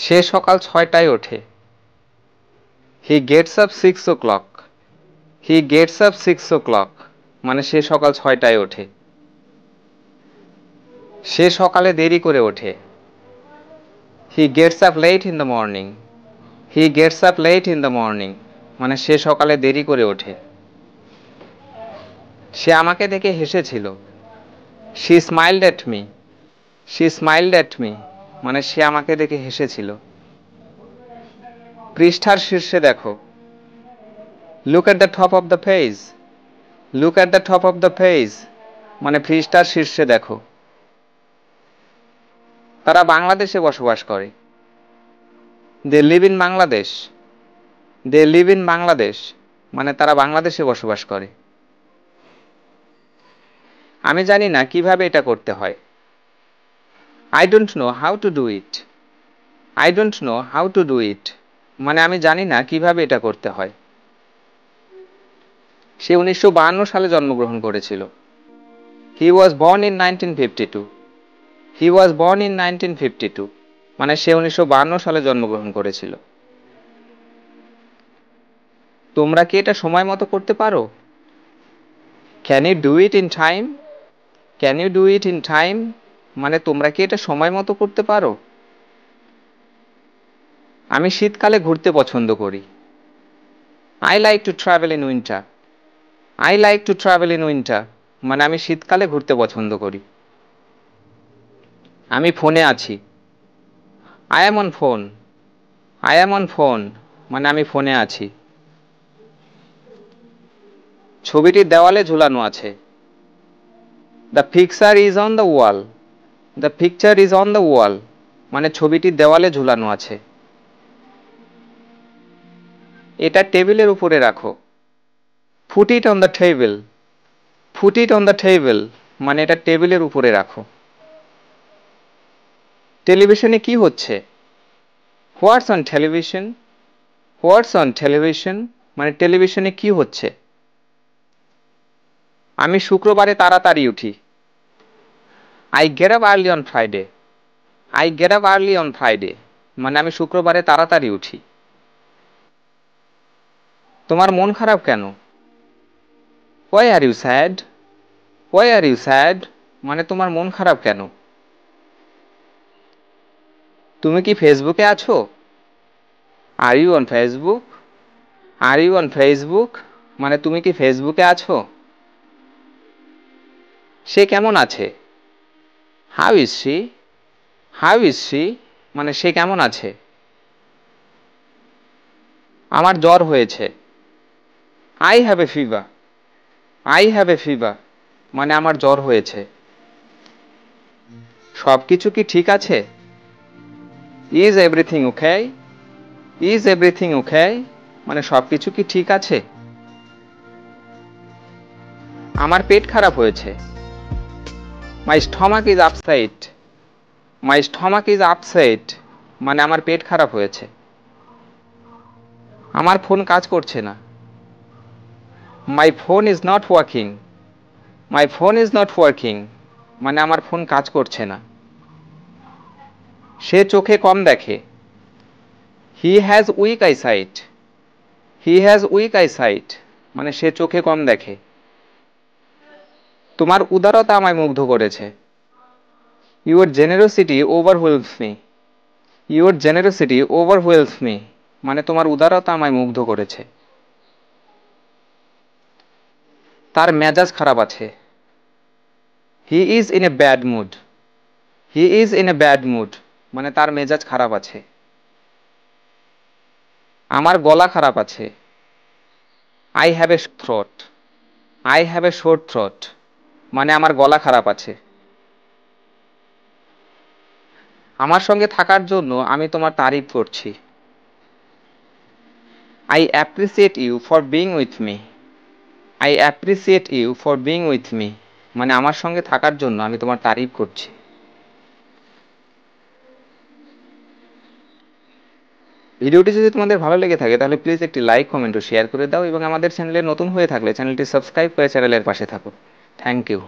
সে সকাল 6টায় ওঠে। He gets up 6 o'clock। He gets up 6 o'clock মানে সে সকাল 6টায় ওঠে। সে সকালে দেরি করে ওঠে। He gets up late in the morning. He gets up late in the morning মানে সে সকালে দেরি করে ওঠে। সে আমাকে দেখে হেসেছিল। She smiled at me. She smiled at me মানে সে আমাকে দেখে হেসেছিল। পৃষ্ঠার শীর্ষে দেখো। Look at the top of the page. Look at the top of the page মানে পৃষ্ঠার শীর্ষে দেখো। তারা বাংলাদেশে বসবাস করে। They live in Bangladesh. They live in Bangladesh মানে তারা বাংলাদেশে বসবাস করে। আমি জানি না কিভাবে এটা করতে হয়। I don't know how to do it. I don't know how to do it মানে আমি জানি না কিভাবে এটা করতে হয়। সে 1952 সালে জন্মগ্রহণ করেছিল। He was born in 1952। He was born in 1952 মানে সে 1952 সালে জন্মগ্রহণ করেছিল। তোমরা কি এটা সময় মতো করতে পারো? Can you do it in time? Can you do it in time মানে তোমরা কি এটা সময় মতো করতে পারো? আমি শীতকালে ঘুরতে পছন্দ করি। I like to travel in winter. I like to travel in winter মানে আমি শীতকালে ঘুরতে পছন্দ করি। আমি ফোনে আছি। I am on phone. I am on phone মানে আমি ফোনে আছি। ছবিটি দেওয়ালে ঝুলানো আছে। The picture is on the wall. The picture is on the wall মানে ছবিটি দেওয়ালে ঝুলানো আছে। এটা টেবিলের উপরে রাখো। Put it on the table. Put it on the table মানে এটা টেবিলের উপরে রাখো। টেলিভিশনে কি হচ্ছে? What's on television? What's on television মানে টেলিভিশনে কি হচ্ছে? আমি শুক্রবারে তাড়াতাড়ি উঠি। I get up early on Friday. I get up early on Friday মানে আমি শুক্রবারে তাড়াতাড়ি উঠি। তোমার মন খারাপ কেন? Why are you sad? Why are you sad মানে তোমার মন খারাপ কেন? তুমি কি ফেসবুকে আছো? Are you on Facebook? Are you on Facebook মানে তুমি কি ফেসবুকে আছো? সে কেমন আছে? How is she? How is she মানে সে কেমন আছে? আমার জ্বর হয়েছে। I have a fever. I have a fever মানে আমার জ্বর হয়েছে। সব কিছু কি ঠিক আছে? Is everything okay? Is everything okay মানে সব কিছু কি ঠিক আছে? আমার পেট খারাপ হয়েছে। My stomach is upset. My stomach is upset মানে আমার পেট খারাপ হয়েছে। আমার ফোন কাজ করছে না। My phone is not working. My phone is not working মানে আমার ফোন কাজ করছে না। সে চোখে কম দেখে। He has weak eyesight. He has weak eyesight মানে সে চোখে কম দেখে। তোমার উদারতা আমায় মুগ্ধ করেছে। Your generosity overwhelms me. Your generosity overwhelms me মানে তোমার উদারতা আমায় মুগ্ধ করেছে। তার মেজাজ খারাপ আছে। He is in a bad mood. He is in a bad mood মানে তার মেজাজ খারাপ আছে। আমার গলা খারাপ আছে। I have a throat. I have a sore throat মানে আমার গলা খারাপ আছে। আমার সঙ্গে থাকার জন্য আমি তোমার তারিফ করছি। I appreciate you for being with me. I appreciate you for being with me মানে আমার সঙ্গে থাকার জন্য আমি তোমার তারিফ করছি। ভিডিওটি যদি তোমাদের ভালো লেগে থাকে তাহলে প্লিজ একটি লাইক কমেন্ট ও শেয়ার করে দাও এবং আমাদের চ্যানেলে নতুন হয়ে থাকলে চ্যানেলটি সাবস্ক্রাইব করে চ্যানেলের পাশে থাকো। Thank you.